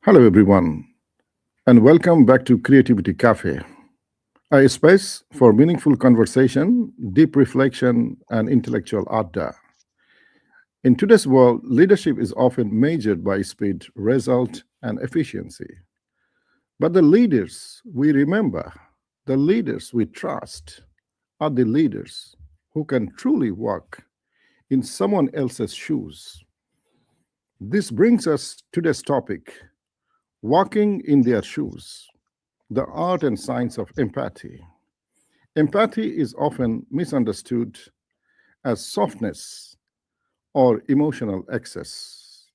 Hello, everyone, and welcome back to Creativity Café, a space for meaningful conversation, deep reflection, and intellectual Adda. In today's world, leadership is often measured by speed, result, and efficiency. But the leaders we remember, the leaders we trust, are the leaders who can truly walk in someone else's shoes. This brings us to today's topic: walking in their shoes, the art and science of empathy. Empathy is often misunderstood as softness or emotional excess.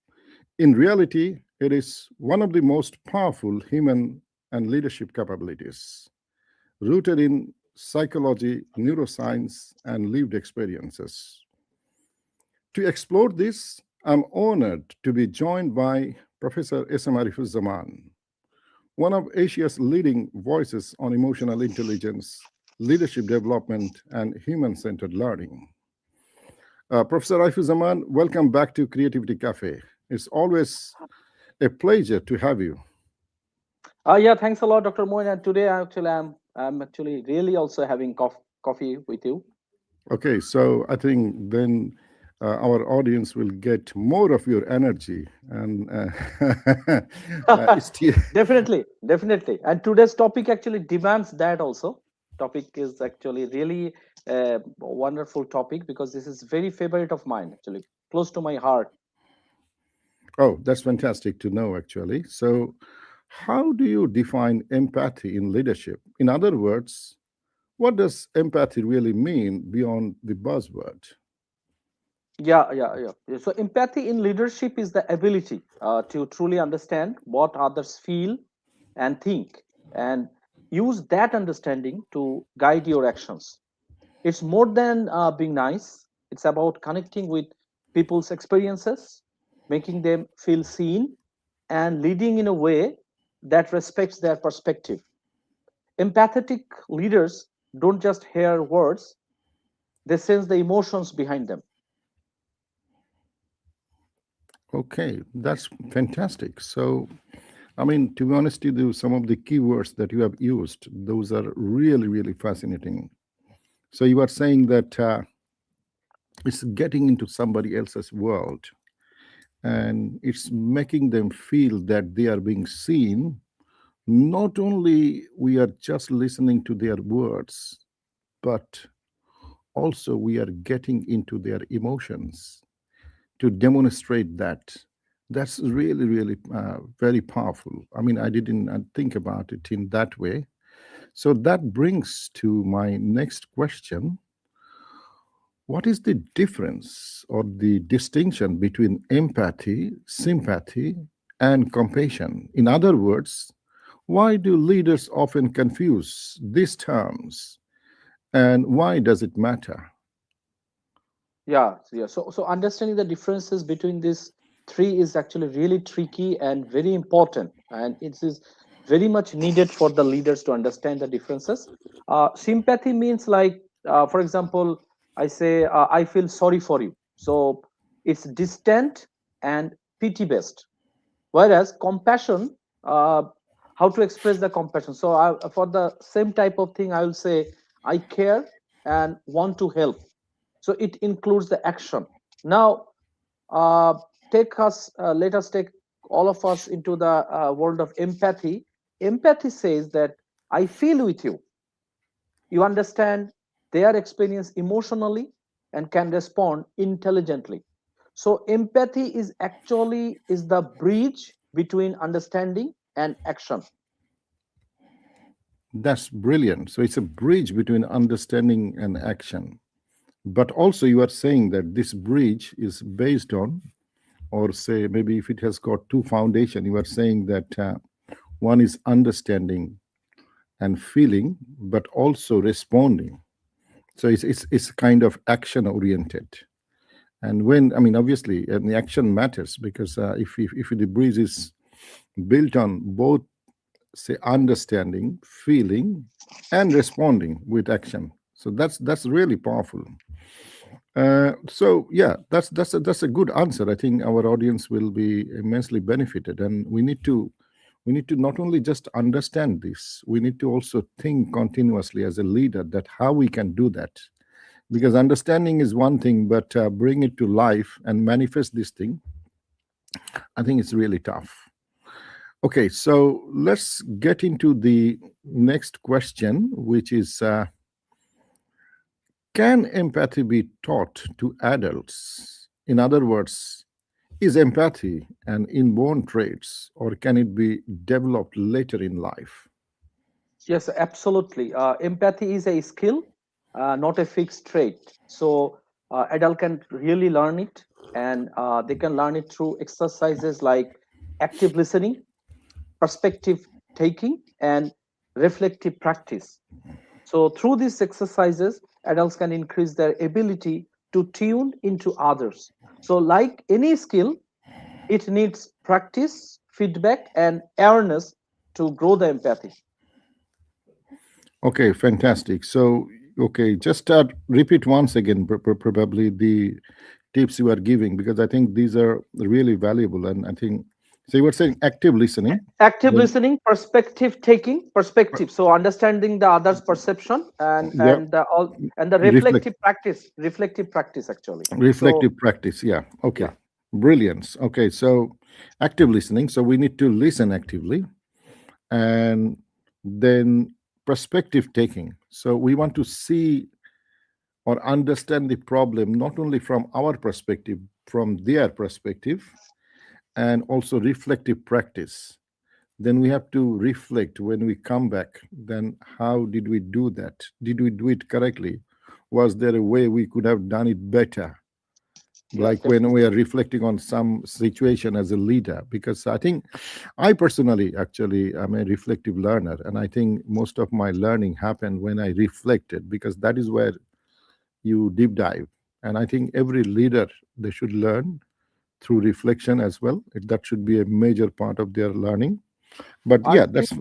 In reality, it is one of the most powerful human and leadership capabilities, rooted in psychology, neuroscience, and lived experiences. To explore this, I'm honored to be joined by Professor S M A Arifuzzaman, one of Asia's leading voices on emotional intelligence, leadership development, and human centered learning. Professor Arifuzzaman, welcome back to Creativity Cafe. It's always a pleasure to have you. Yeah, thanks a lot, Dr. Moin. And today, I'm actually really also having coffee with you. Okay, so I think then our audience will get more of your energy, and Definitely. And today's topic actually demands that also. Topic is actually really a wonderful topic because this is very favorite of mine, actually close to my heart. oh, that's fantastic to know, actually. So, how do you define empathy in leadership? In other words, what does empathy really mean beyond the buzzword? Yeah. So empathy in leadership is the ability to truly understand what others feel and think, and use that understanding to guide your actions. It's more than being nice. It's about connecting with people's experiences, making them feel seen, and leading in a way that respects their perspective. Empathetic leaders don't just hear words, they sense the emotions behind them. Okay, that's fantastic. So, I mean, to be honest with you, some of the keywords that you have used, those are really, really fascinating. So, you are saying that it's getting into somebody else's world and it's making them feel that they are being seen. Not only we are just listening to their words, but also we are getting into their emotions to demonstrate that. That's really, really very powerful. I mean, I didn't think about it in that way. So that brings to my next question: what is the difference or the distinction between empathy, sympathy, and compassion? In other words, why do leaders often confuse these terms, and why does it matter? Yeah. So understanding the differences between these three is actually really tricky and very important, and it is very much needed for the leaders to understand the differences. Sympathy means like, for example, I say, I feel sorry for you. So it's distant and pity based. Whereas compassion, uh, how to express the compassion? So for the same type of thing, I will say, I care and want to help, so it includes the action. Now, uh, let us take all of us into the world of empathy. Empathy says that I feel with you. You understand their experience emotionally and can respond intelligently. So empathy is the bridge between understanding and action. That's brilliant. So it's a bridge between understanding and action. But also, you are saying that this bridge is based on, or say, maybe if it has got two foundation, you are saying that one is understanding and feeling, but also responding. So it's kind of action oriented. And when, I mean, obviously, and the action matters because if the bridge is built on both, say, understanding, feeling, and responding with action, so that's really powerful. So yeah, that's a good answer. I think our audience will be immensely benefited, and we need to not only just understand this, we need to also think continuously as a leader that how we can do that. Because understanding is one thing, but bring it to life and manifest this thing, I think it's really tough. Okay, so let's get into the next question, which is can empathy be taught to adults? In other words, is empathy an inborn trait or can it be developed later in life? Yes, absolutely. Empathy is a skill, not a fixed trait. So adult can really learn it, and they can learn it through exercises like active listening, perspective taking, and reflective practice. So through these exercises, adults can increase their ability to tune into others. So like any skill, it needs practice, feedback, and awareness to grow the empathy. Okay, fantastic. So, okay, just repeat once again, probably the tips you are giving, because I think these are really valuable. And I think, so you were saying active listening, Active then, listening, perspective taking, perspective, so understanding the other's perception, and yeah, and the reflect, reflective practice actually. So reflective practice. Yeah, yeah. okay, brilliance. Okay, so active listening. So we need to listen actively, and then perspective taking. So we want to see or understand the problem not only from our perspective, from their perspective, and also reflective practice. Then we have to reflect when we come back. Then, how did we do that? Did we do it correctly? Was there a way we could have done it better? Yeah, Like when we definitely. are reflecting on some situation as a leader, because I think I personally actually am a reflective learner, and I think most of my learning happened when I reflected, because that is where you deep dive. And I think every leader, they should learn through reflection as well. That should be a major part of their learning. But I yeah, think that's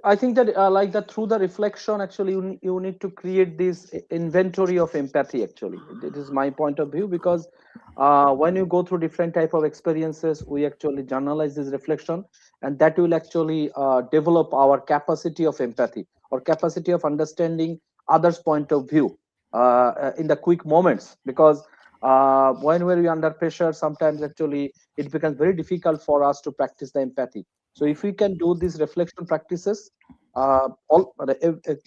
I think that like that through the reflection, actually, you need to create this inventory of empathy. Actually, it is my point of view because when you go through different type of experiences, we actually journalize this reflection, and that will actually develop our capacity of empathy or capacity of understanding others' point of view in the quick moments. Because when we're under pressure, sometimes actually it becomes very difficult for us to practice the empathy. So if we can do these reflection practices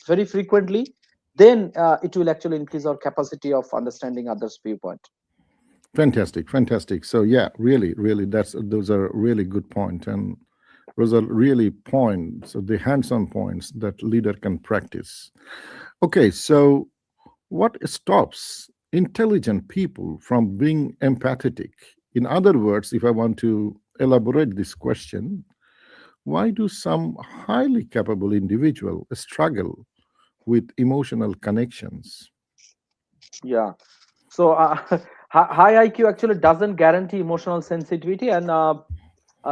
very frequently, then it will actually increase our capacity of understanding others' viewpoint. fantastic, fantastic. So yeah, really, really, that's those are really good point, and those are really points, so the hands-on points that leader can practice. Okay, so what stops intelligent people from being empathetic? In other words, if I want to elaborate this question, why do some highly capable individuals struggle with emotional connections? Yeah. So high IQ actually doesn't guarantee emotional sensitivity, and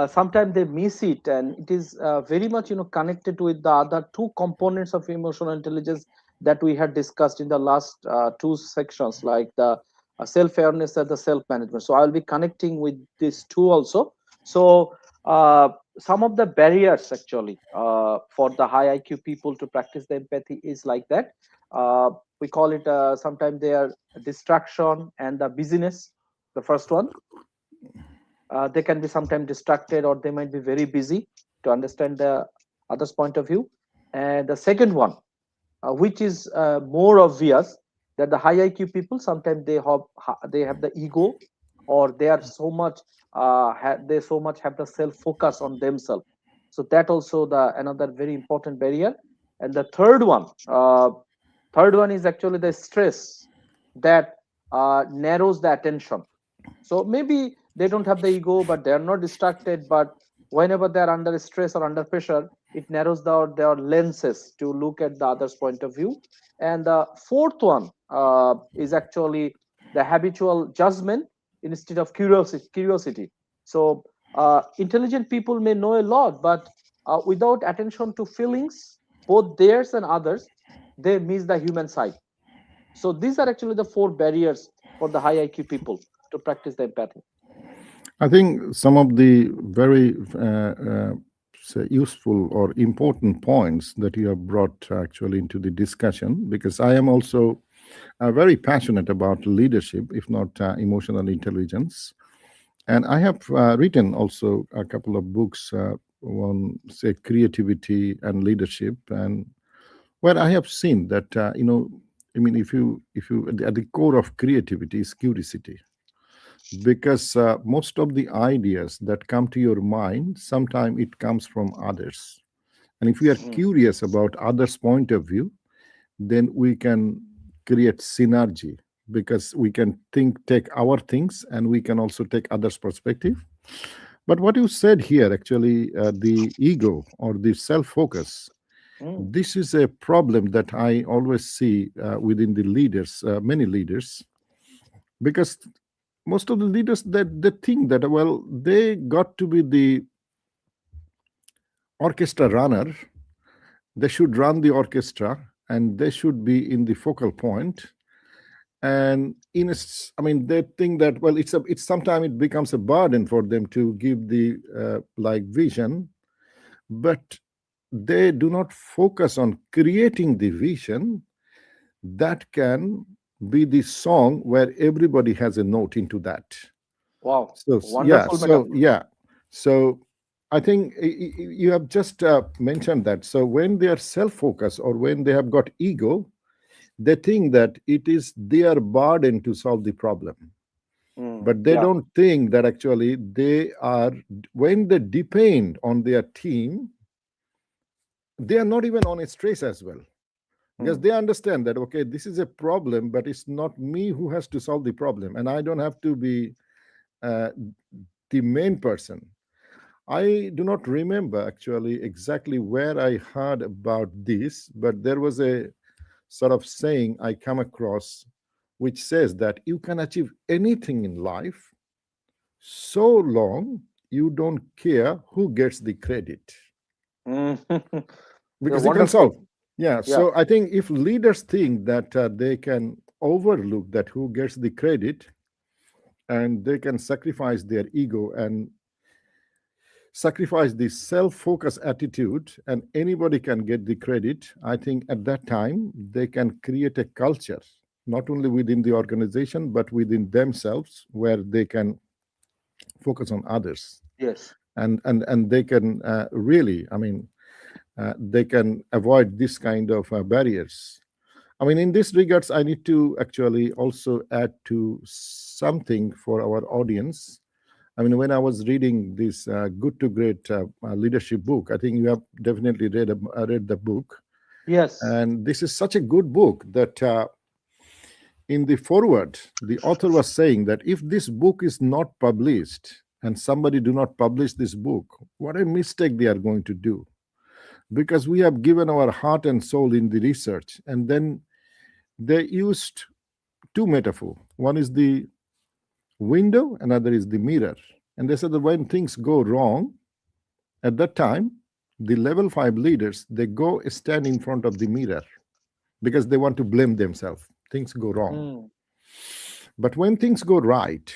sometimes they miss it, and it is very much connected with the other two components of emotional intelligence that we had discussed in the last two sections, like the self awareness and the self management. So I'll be connecting with these two also. So uh, some of the barriers actually for the high IQ people to practice the empathy is like that. We call it sometimes they are distraction and the busyness. The first one, they can be sometimes distracted or they might be very busy to understand the other's point of view. And the second one, which is more obvious, that the high IQ people sometimes they have the ego, or they are so much they so much have the self focus on themselves. So that also the another very important barrier. And the third one is actually the stress that narrows the attention. So maybe they don't have the ego, but they are not distracted. But whenever they are under stress or under pressure, it narrows their lenses to look at the other's point of view. And the fourth one is actually the habitual judgment instead of curiosity. So intelligent people may know a lot, but without attention to feelings, both theirs and others, they miss the human side. So these are actually the four barriers for the high IQ people to practice the empathy. I think some of the very say useful or important points that you have brought actually into the discussion, because I am also very passionate about leadership, if not emotional intelligence. And I have written also a couple of books on, say, creativity and leadership, and where I have seen that, I mean, if you, at the core of creativity is curiosity, because most of the ideas that come to your mind, sometimes it comes from others. And if we are Mm, curious about others' point of view, then we can create synergy, because we can take our things and we can also take others' perspective. But what you said here, actually, the ego or the self focus, mm, this is a problem that I always see within the leaders, many leaders, because most of the leaders that they think that, well, they got to be the orchestra runner, they should run the orchestra and they should be in the focal point. And I mean, they think that, well, it's sometimes it becomes a burden for them to give the like vision, but they do not focus on creating the vision that can be the song where everybody has a note into that. wow, So yeah, wonderful so metaphor. yeah, so I think you have just mentioned that. So when they are self-focused or when they have got ego, they think that it is their burden to solve the problem, Mm, but they yeah. don't think that actually they are, when they depend on their team, they are not even on a stress as well, because Mm, they understand that, okay, this is a problem, but it's not me who has to solve the problem, and I don't have to be uh, the main person. I do not remember actually exactly where I heard about this, but there was a sort of saying I come across which says that you can achieve anything in life so long you don't care who gets the credit, mm. Yeah, because you can wonderful. solve. Yeah, Yeah. so I think if leaders think that they can overlook that who gets the credit, and they can sacrifice their ego and sacrifice the self-focused attitude, and anybody can get the credit, I think at that time they can create a culture, not only within the organization but within themselves, where they can focus on others, Yes. and they can really, I mean, they can avoid this kind of barriers. I mean, in this regards, I need to actually also add to something for our audience. I mean, when I was reading this Good to Great leadership book, I think you have definitely read the book. Yes. And this is such a good book that in the foreword, the author was saying that if this book is not published and somebody do not publish this book, what a mistake they are going to do. Because we have given our heart and soul in the research. And then they used two metaphors. One is the window, another is the mirror. And they said that when things go wrong, at that time, the level 5 leaders, they go stand in front of the mirror because they want to blame themselves. Things go wrong. Mm, But when things go right,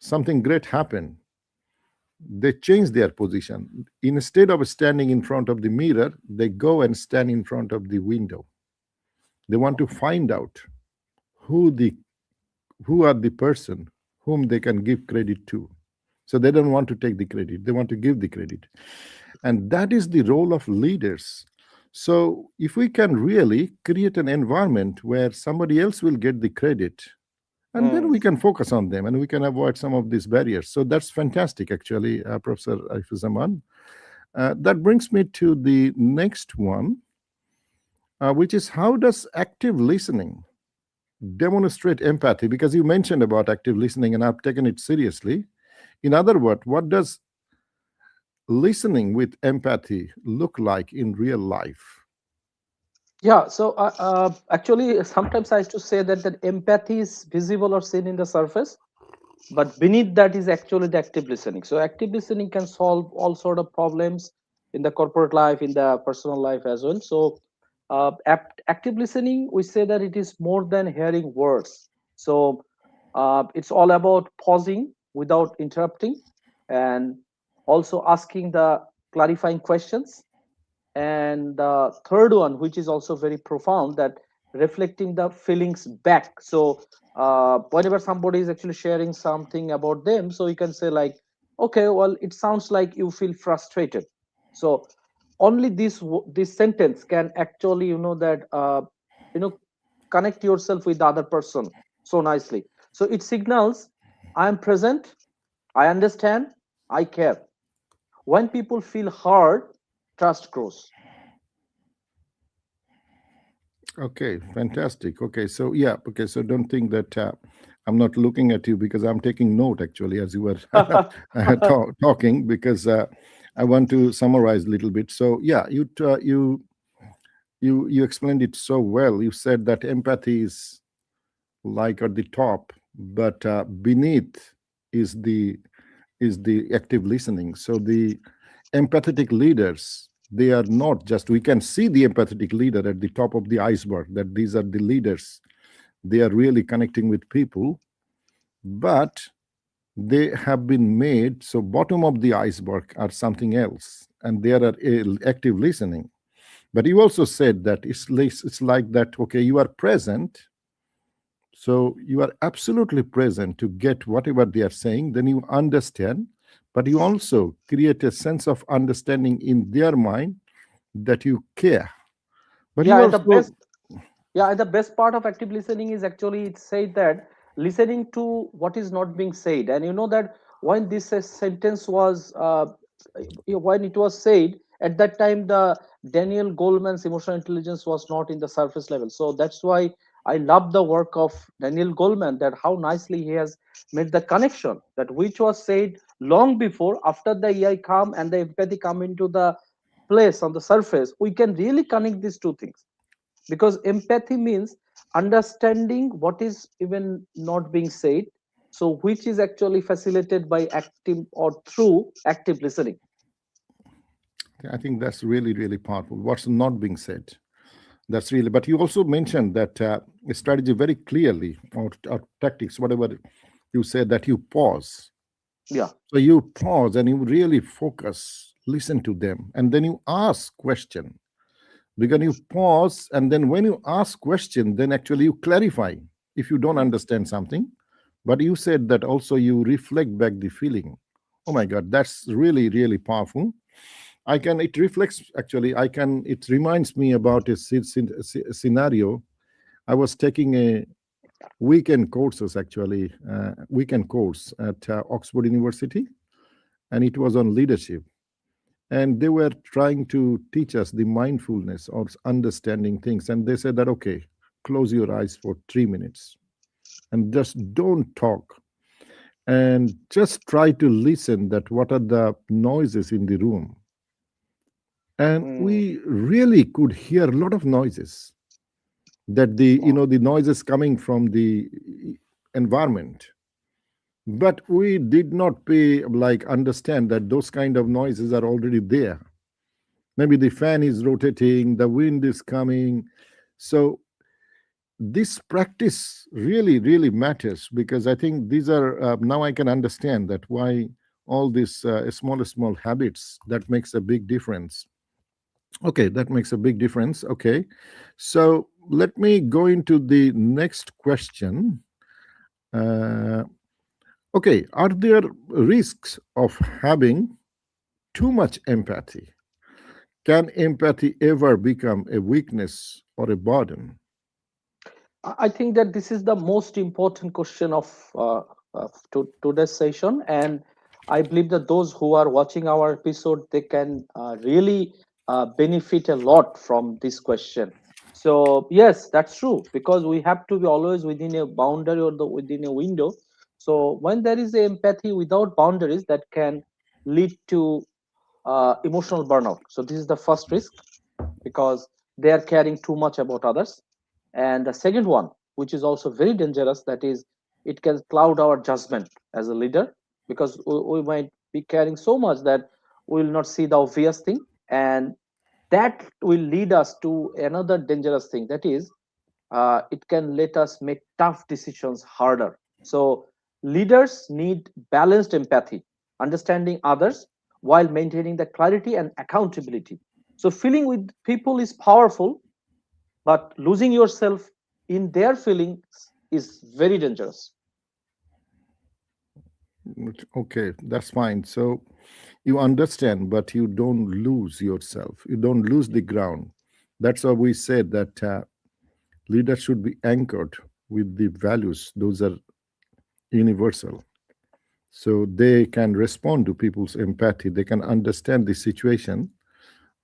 something great happen, they change their position. Instead of standing in front of the mirror, they go and stand in front of the window. They want to find out who the who are the person whom they can give credit to. So they don't want to take the credit, they want to give the credit. And that is the role of leaders. So if we can really create an environment where somebody else will get the credit, and then mm. we can focus on them and we can avoid some of these barriers. So that's fantastic, actually, Professor Arifuzzaman. That brings me to the next one, which is, how does active listening demonstrate empathy? Because you mentioned about active listening and I've taken it seriously. In other words, what does listening with empathy look like in real life? Yeah. So actually, sometimes I used to say that empathy is visible or seen in the surface, but beneath that is actually the active listening. So active listening can solve all sort of problems in the corporate life, in the personal life as well. So Active listening, we say that it is more than hearing words. So it's all about pausing without interrupting, and also asking the clarifying questions. And the third one, which is also very profound, that reflecting the feelings back. So whenever somebody is actually sharing something about them, so you can say like, okay, well, it sounds like you feel frustrated. So only this sentence can actually, that you know connect yourself with the other person so nicely. So it signals, I am present, I understand, I care. When people feel heard, trust grows. Okay, fantastic. Okay, so yeah, okay, so don't think that I'm not looking at you because I'm taking note actually as you were talking because I want to summarize a little bit. So yeah, you explained it so well. You said that empathy is like at the top, but beneath is the active listening. So the empathetic leaders, they are not just, we can see the empathetic leader at the top of the iceberg, that these are the leaders, they are really connecting with people, but they have been made so bottom of the iceberg are something else, and there are active listening. But you also said that it's like that, okay, you are present, so you are absolutely present to get whatever they are saying, then you understand, but you also create a sense of understanding in their mind that you care. But you Yeah, and the also, best Yeah, and the best part of active listening is actually it said that listening to what is not being said. And you know that when this sentence was when it was said at that time, the Daniel Goleman's emotional intelligence was not in the surface level. So that's why I love the work of Daniel Goleman, that how nicely he has made the connection, that which was said long before, after the AI come and the empathy come into the place on the surface, we can really connect these two things, because empathy means understanding what is even not being said, so which is actually facilitated by active or through active listening. I think that's really, really powerful. What's not being said. That's really, but you also mentioned that strategy very clearly, or tactics, whatever you said, that you pause. Yeah. So you pause and you really focus, listen to them, and then you ask question. Because you pause, and then when you ask question, then actually you clarify if you don't understand something. But you said that also you reflect back the feeling. Oh my God, that's really, really powerful. I can, it reflects actually, I can, it reminds me about a scenario. I was taking a weekend courses actually, weekend course at Oxford University, and it was on leadership. And they were trying to teach us the mindfulness of understanding things. And they said that, okay, close your eyes for 3 minutes and just don't talk, and just try to listen that what are the noises in the room. And Mm, we really could hear a lot of noises, that the, wow. the noises coming from the environment, but we did not pay like understand that those kind of noises are already there. Maybe the fan is rotating, the wind is coming. So this practice really, really matters, because I think these are, now I can understand that why all these small habits that makes a big difference. Okay, that makes a big difference. Okay, so let me go into the next question. uh, okay, are there risks of having too much empathy? Can empathy ever become a weakness or a burden? I think that this is the most important question of today's session, and I believe that those who are watching our episode, they can really benefit a lot from this question. So yes, that's true, because we have to be always within a boundary, or within a window. So when there is a empathy without boundaries, that can lead to emotional burnout. So this is the first risk, because they are caring too much about others. And the second one, which is also very dangerous, that is, it can cloud our judgment as a leader, because we might be caring so much that we will not see the obvious thing, and that will lead us to another dangerous thing, that is, it can let us make tough decisions harder. So leaders need balanced empathy, understanding others while maintaining the clarity and accountability. So feeling with people is powerful, but losing yourself in their feelings is very dangerous. Okay, that's fine. So you understand, but you don't lose yourself. You don't lose the ground. That's why we said that leaders should be anchored with the values. Those are universal. So they can respond to people's empathy. They can understand the situation,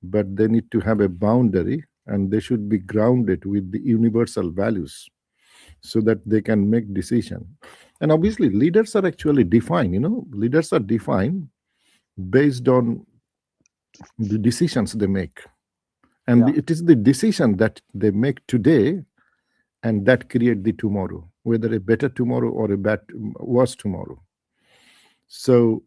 but they need to have a boundary and they should be grounded with the universal values so that they can make decision. And obviously leaders are actually defined, leaders are defined based on the decisions they make, and Yeah. it is the decision that they make today and that create the tomorrow, whether a better tomorrow or a bad worse tomorrow. So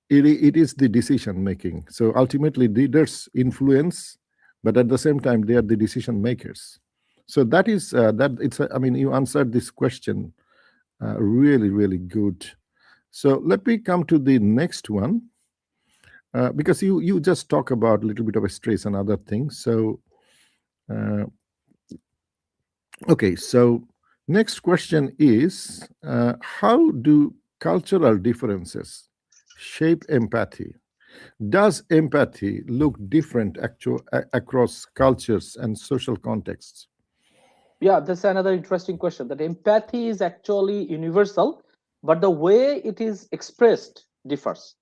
it is the decision making. So ultimately leaders influence, but at the same time they are the decision makers. So that is that it's I mean, you answered this question really, really good. So let me come to the next one, because you just talk about a little bit of a stress and other things. So uh, okay, so next question is, how do cultural differences shape empathy? Does empathy look different across cultures and social contexts? Yeah, that's another interesting question. That empathy is actually universal, but the way it is expressed differs.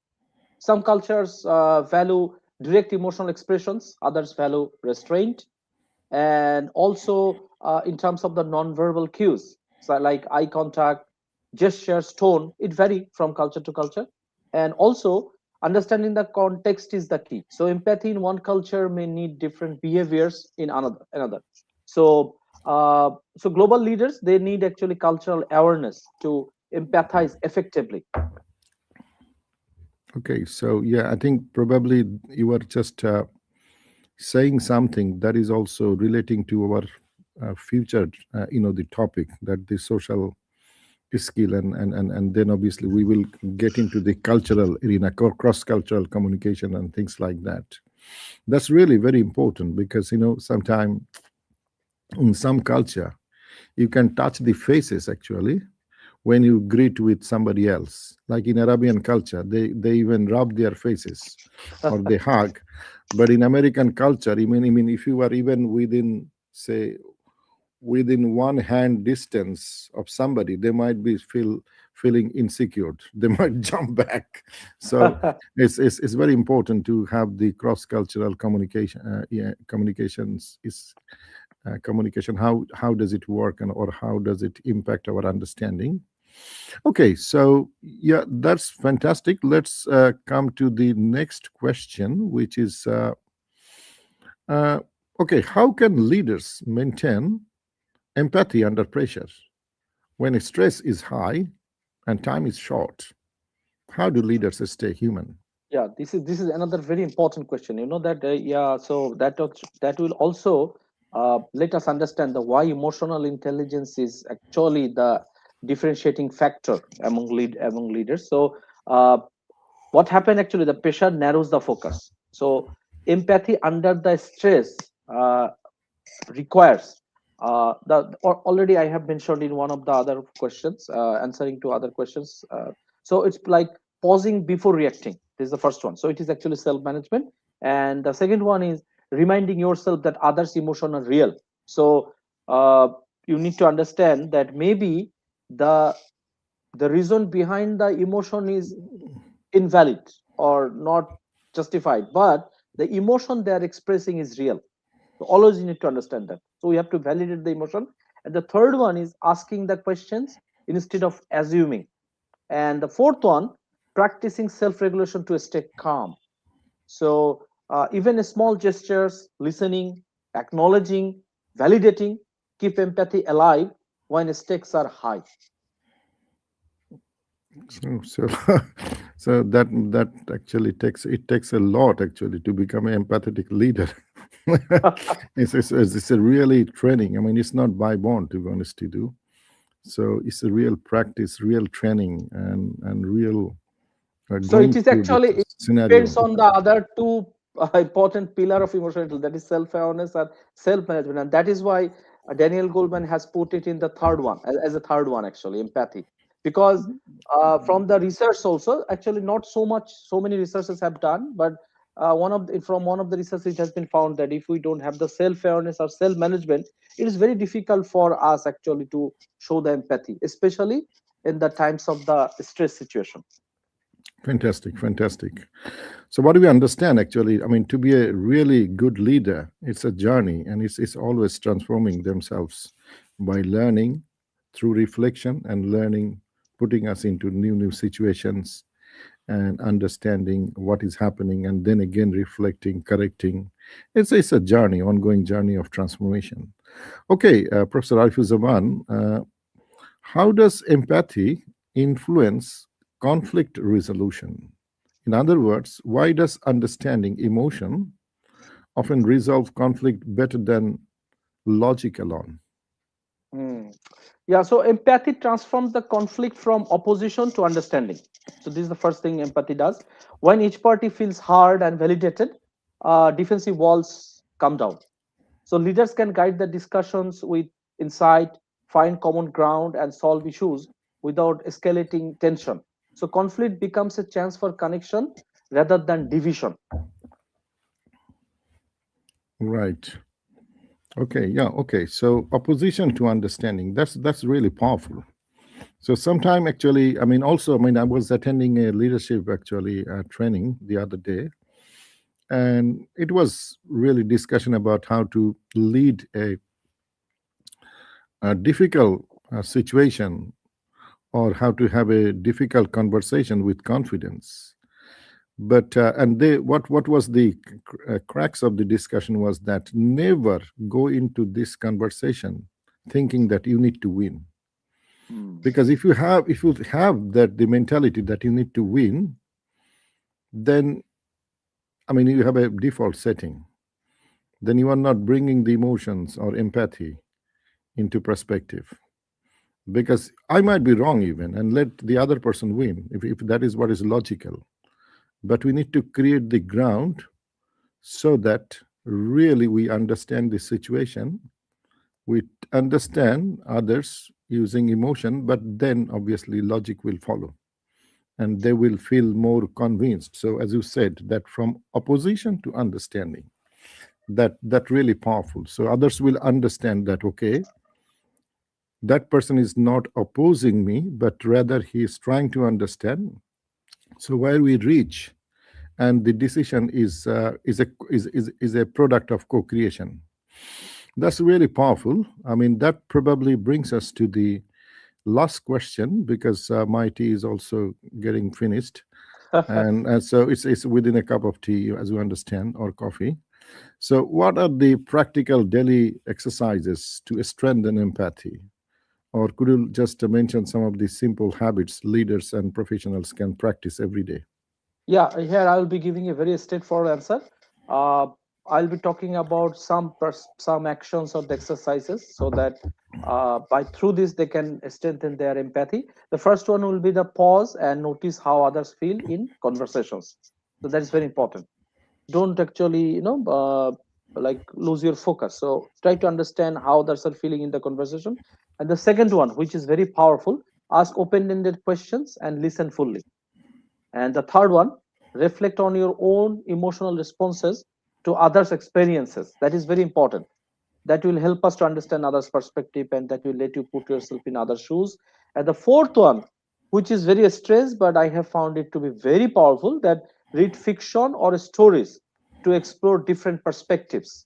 Some cultures value direct emotional expressions, others value restraint, and also in terms of the non-verbal cues, so like eye contact, gestures, tone, it vary from culture to culture. And also understanding the context is the key. So empathy in one culture may need different behaviors in another. So so global leaders, they need actually cultural awareness to empathize effectively. Okay, so yeah, I think probably you were just saying something that is also relating to our future, the topic, that the social skill, and then obviously we will get into the cultural arena, cross cultural communication and things like that. That's really very important because sometimes in some culture you can touch the faces actually when you greet with somebody else. Like in Arabian culture, they even rub their faces or they hug. But in American culture, I mean, if you are even within, say, within one hand distance of somebody, they might be feeling insecure. They might jump back. So it's very important to have the cross cultural communication. Yeah, communications is communication. How does it work, and or how does it impact our understanding? Okay, so yeah, that's fantastic. Let's come to the next question, which is uh, okay, how can leaders maintain empathy under pressure when stress is high and time is short? How do leaders stay human? Yeah, this is another very important question. You know that yeah, so that will also let us understand the why emotional intelligence is actually the differentiating factor among leaders. So uh, what happened actually? The pressure narrows the focus. So empathy under the stress requires already I have mentioned in one of the other questions, answering to other questions. So it's like pausing before reacting. This is the first one. So it is actually self management, and the second one is reminding yourself that others' emotion are real. So uh, you need to understand that maybe the the reason behind the emotion is invalid or not justified, but the emotion they are expressing is real. So always you need to understand that. So we have to validate the emotion. And the third one is asking the questions instead of assuming. And the fourth one, practicing self-regulation to stay calm. So even small gestures, listening, acknowledging, validating, keep empathy alive when stakes are high. So So that actually takes a lot actually to become an empathetic leader. It's a really training. I mean, it's not by born, to be honest to do. So it's a real practice, real training, and real So it going is through actually, this it scenario. depends on the other two important pillar of emotional intelligence, that is self-awareness and self-management, and that is why Daniel Goleman has put it in the third one, as a third one actually, empathy. Because from the research also, actually not so many researchers have done, but from one of the research, it has been found that if we don't have the self-awareness or self-management, it is very difficult for us actually to show the empathy, especially in the times of the stress situation. Fantastic, fantastic. So, what do we understand actually? I mean, to be a really good leader, it's a journey, and it's always transforming themselves by learning through reflection and learning, putting us into new situations and understanding what is happening, and then again reflecting, correcting. It's a journey, ongoing journey of transformation. Okay, Professor Arifuzzaman, how does empathy influence conflict resolution? In other words, why does understanding emotion often resolve conflict better than logic alone? Hmm. Yeah, so empathy transforms the conflict from opposition to understanding. So this is the first thing empathy does. When each party feels heard and validated, defensive walls come down. So leaders can guide the discussions with insight, find common ground, and solve issues without escalating tension. So conflict becomes a chance for connection rather than division. Right. Okay. Yeah. Okay. So opposition to understanding. That's really powerful. So sometime actually, I mean, also, I mean, I was attending a leadership actually training the other day, and it was really discussion about how to lead a difficult situation, or how to have a difficult conversation with confidence. But and they what was the cracks of the discussion was that never go into this conversation thinking that you need to win, Hmm. because if you have that the mentality that you need to win, then I mean you have a default setting, then you are not bringing the emotions or empathy into perspective, because I might be wrong even and let the other person win if that is what is logical. But we need to create the ground so that really we understand the situation, we understand others using emotion, but then obviously logic will follow and they will feel more convinced. So as you said, that from opposition to understanding, that really powerful. So others will understand that, okay, that person is not opposing me, but rather he is trying to understand. So where we reach, and the decision is a product of co-creation. That's really powerful. I mean, that probably brings us to the last question, because my tea is also getting finished, and so it's within a cup of tea, as you understand, or coffee. So, what are the practical daily exercises to strengthen empathy? Or could you just mention some of the simple habits leaders and professionals can practice every day? Yeah, here I'll be giving a very straightforward answer. Uh, I'll be talking about some actions or the exercises so that by through this they can strengthen their empathy. The first one will be the pause and notice how others feel in conversations. So that is very important. Don't actually like lose your focus. So try to understand how others are feeling in the conversation. And the second one, which is very powerful, ask open-ended questions and listen fully. And the third one, reflect on your own emotional responses to others' experiences. That is very important. That will help us to understand others' perspective and that will let you put yourself in other shoes. And the fourth one, which is very stressed, but I have found it to be very powerful, that read fiction or stories to explore different perspectives.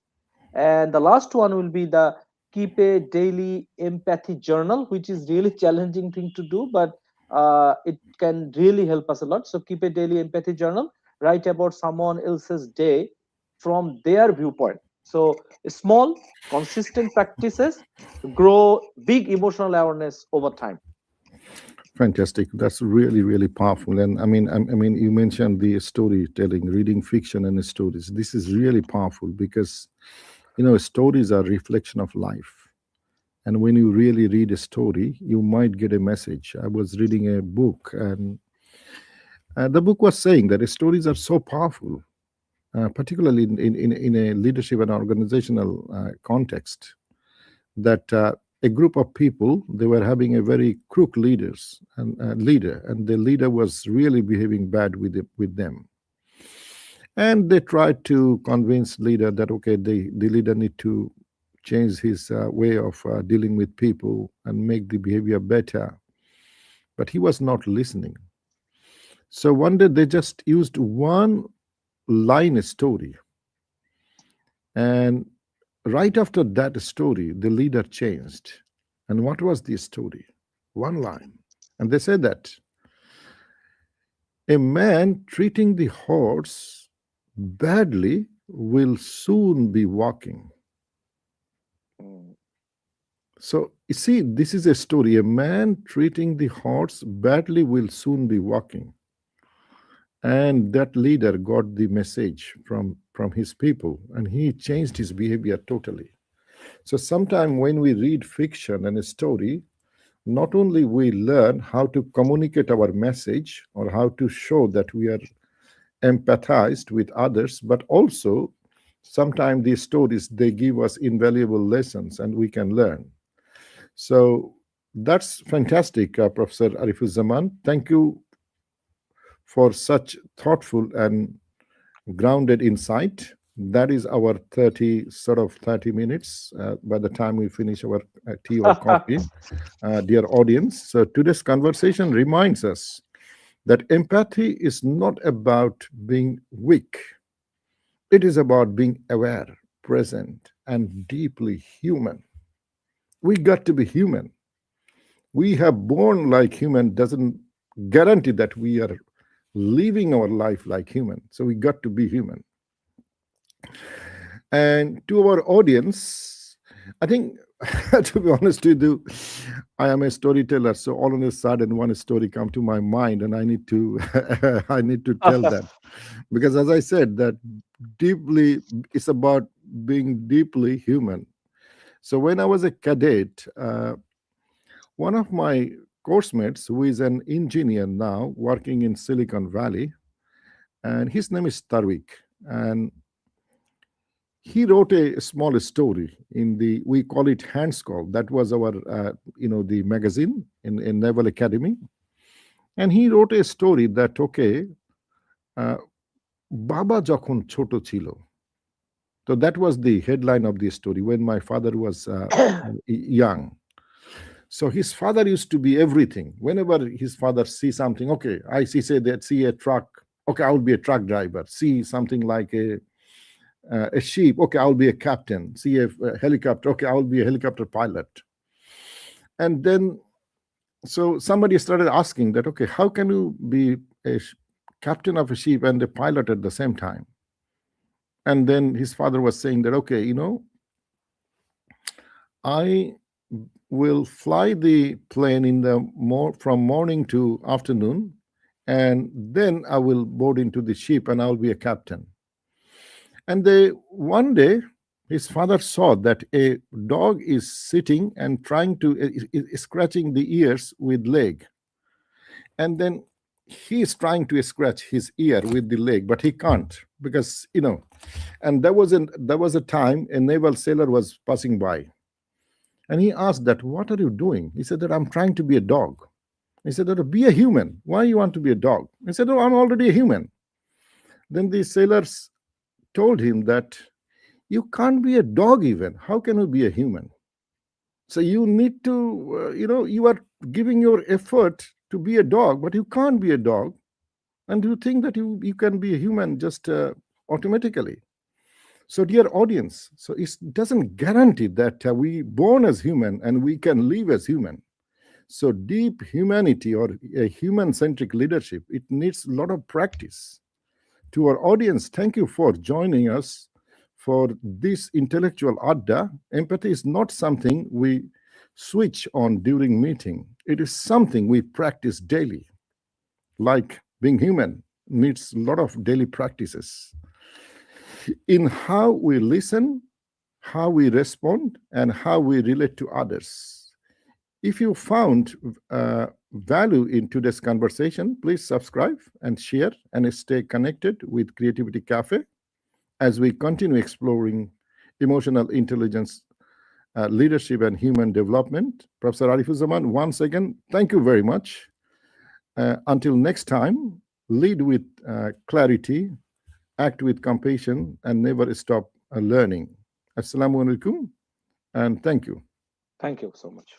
And the last one will be the keep a daily empathy journal, which is really challenging thing to do, but it can really help us a lot. So keep a daily empathy journal, write about someone else's day from their viewpoint. So small, consistent practices grow big emotional awareness over time. Fantastic. That's really, really powerful. And I mean, you mentioned the storytelling, reading fiction and stories. This is really powerful because, stories are reflection of life. And when you really read a story, you might get a message. I was reading a book, and the book was saying that stories are so powerful, particularly in a leadership and organizational context, that a group of people, they were having a very crook leader, and the leader was really behaving bad with them. And they tried to convince leader that okay, the leader need to change his way of dealing with people and make the behavior better, but he was not listening. So one day they just used one line story, and right after that story the leader changed. And what was the story? One line. And they said that a man treating the horse badly will soon be walking. Mm. So you see, this is a story. A man treating the horse badly will soon be walking. And that leader got the message from his people, and he changed his behavior totally. So sometime when we read fiction and a story, not only we learn how to communicate our message or how to show that we are empathized with others, but also sometimes these stories, they give us invaluable lessons and we can learn. So that's fantastic, Professor Arifuzzaman. Thank you for such thoughtful and grounded insight. That is our 30 minutes by the time we finish our tea or coffee, dear audience. So today's conversation reminds us that empathy is not about being weak. It is about being aware, present, and deeply human. We got to be human. We have born like human doesn't guarantee that we are living our life like human. So we got to be human. And to our audience, I think, to be honest with you, I am a storyteller. So all of a sudden, one story come to my mind, and I need to, I need to tell that, because as I said, that deeply, it's about being deeply human. So when I was a cadet, one of my course mates, who is an engineer now working in Silicon Valley, and his name is Tarvik, and he wrote a small story in the, we call it Hands Call. That was our the magazine in Naval Academy. And he wrote a story that okay, uh, baba যখন ছোট ছিল. So that was the headline of the story when my father was young. So his father used to be everything. Whenever his father see something, okay, I see a truck, okay, I will be a truck driver. See something like a sheep, okay, I'll be a captain. See a helicopter, okay, I'll be a helicopter pilot. And then, so somebody started asking that, okay, how can you be a captain of a ship and a pilot at the same time? And then his father was saying that, okay, I will fly the plane in the from morning to afternoon, and then I will board into the ship and I'll be a captain. And one day, his father saw that a dog is sitting and trying to scratching the ears with leg, and then he is trying to scratch his ear with the leg, but he can't because And there was a time a naval sailor was passing by, and he asked that, "What are you doing?" He said that, "I'm trying to be a dog." He said that, "Be a human. Why you want to be a dog?" He said, "Oh, I'm already a human." Then the sailors told him that you can't be a dog even. How can you be a human? So you need to, you are giving your effort to be a dog, but you can't be a dog. And you think that you can be a human just automatically. So, dear audience, so it doesn't guarantee that we born as human and we can live as human. So deep humanity or a human-centric leadership, it needs a lot of practice. To our audience, thank you for joining us for this intellectual adda. Empathy is not something we switch on during meeting. It is something we practice daily. Like being human needs a lot of daily practices in how we listen, how we respond, and how we relate to others. If you found value in today's conversation, please subscribe and share and stay connected with Creativity Cafe as we continue exploring emotional intelligence, leadership, and human development. Professor Arifuzzaman, once again, thank you very much. Until next time, lead with clarity, act with compassion, and never stop learning. Assalamu alaikum, and thank you. Thank you so much.